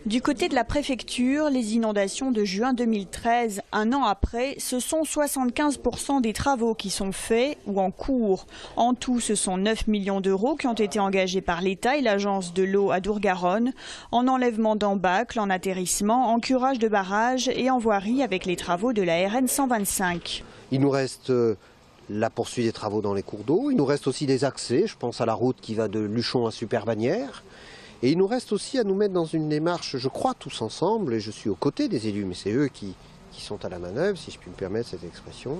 Du côté de la préfecture, les inondations de juin 2013, un an après, ce sont 75% des travaux qui sont faits ou en cours. En tout, ce sont 9 millions d'euros qui ont été engagés par l'État et l'Agence de l'eau à Dour-Garonne, en enlèvement d'embâcles, en atterrissement, en curage de barrages et en voirie avec les travaux de la RN 125. Il nous reste la poursuite des travaux dans les cours d'eau, il nous reste aussi des accès, je pense à la route qui va de Luchon à Super-Bagnères. Et il nous reste aussi à nous mettre dans une démarche, je crois, tous ensemble, et je suis aux côtés des élus, mais c'est eux qui sont à la manœuvre, si je puis me permettre cette expression.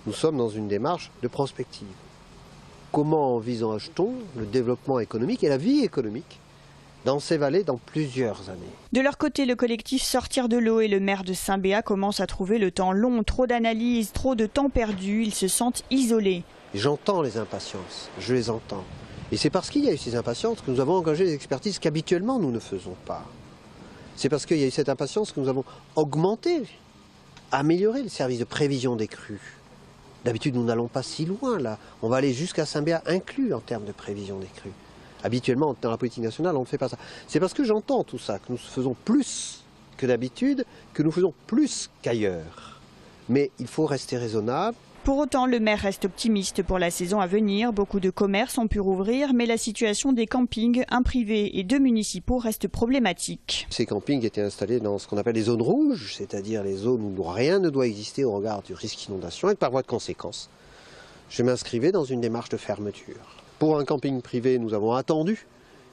Nous sommes dans une démarche de prospective. Comment envisage-t-on le développement économique et la vie économique dans ces vallées dans plusieurs années? De leur côté, le collectif Sortir de l'eau et le maire de Saint-Béat commencent à trouver le temps long, trop d'analyses, trop de temps perdu, ils se sentent isolés. J'entends les impatiences, je les entends. Et c'est parce qu'il y a eu ces impatiences que nous avons engagé des expertises qu'habituellement nous ne faisons pas. C'est parce qu'il y a eu cette impatience que nous avons augmenté, amélioré le service de prévision des crues. D'habitude, nous n'allons pas si loin là. On va aller jusqu'à Saint-Béat inclus en termes de prévision des crues. Habituellement, dans la politique nationale, on ne fait pas ça. C'est parce que j'entends tout ça, que nous faisons plus que d'habitude, que nous faisons plus qu'ailleurs. Mais il faut rester raisonnable. Pour autant, le maire reste optimiste pour la saison à venir. Beaucoup de commerces ont pu rouvrir, mais la situation des campings, un privé et deux municipaux, reste problématique. Ces campings étaient installés dans ce qu'on appelle les zones rouges, c'est-à-dire les zones où rien ne doit exister au regard du risque d'inondation et par voie de conséquence. Je m'inscrivais dans une démarche de fermeture. Pour un camping privé, nous avons attendu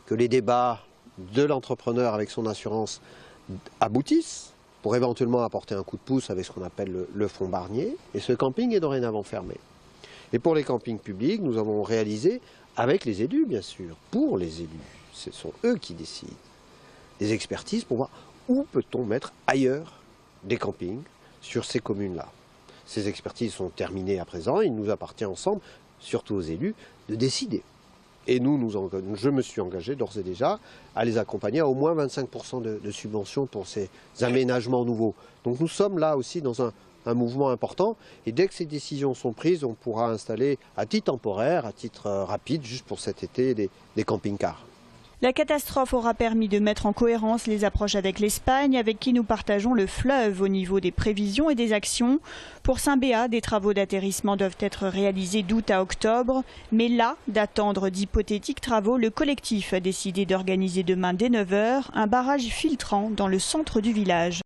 que les débats de l'entrepreneur avec son assurance aboutissent, pour éventuellement apporter un coup de pouce avec ce qu'on appelle le fonds Barnier. Et ce camping est dorénavant fermé. Et pour les campings publics, nous avons réalisé, avec les élus bien sûr, pour les élus, ce sont eux qui décident, des expertises pour voir où peut-on mettre ailleurs des campings sur ces communes-là. Ces expertises sont terminées à présent, il nous appartient ensemble, surtout aux élus, de décider. Et je me suis engagé d'ores et déjà à les accompagner à au moins 25% de subventions pour ces aménagements nouveaux. Donc nous sommes là aussi dans un mouvement important et dès que ces décisions sont prises, on pourra installer à titre temporaire, à titre rapide, juste pour cet été, des camping-cars. La catastrophe aura permis de mettre en cohérence les approches avec l'Espagne, avec qui nous partageons le fleuve au niveau des prévisions et des actions. Pour Saint-Béat, des travaux d'atterrissement doivent être réalisés d'août à octobre. Mais là, d'attendre d'hypothétiques travaux, le collectif a décidé d'organiser demain dès 9 h un barrage filtrant dans le centre du village.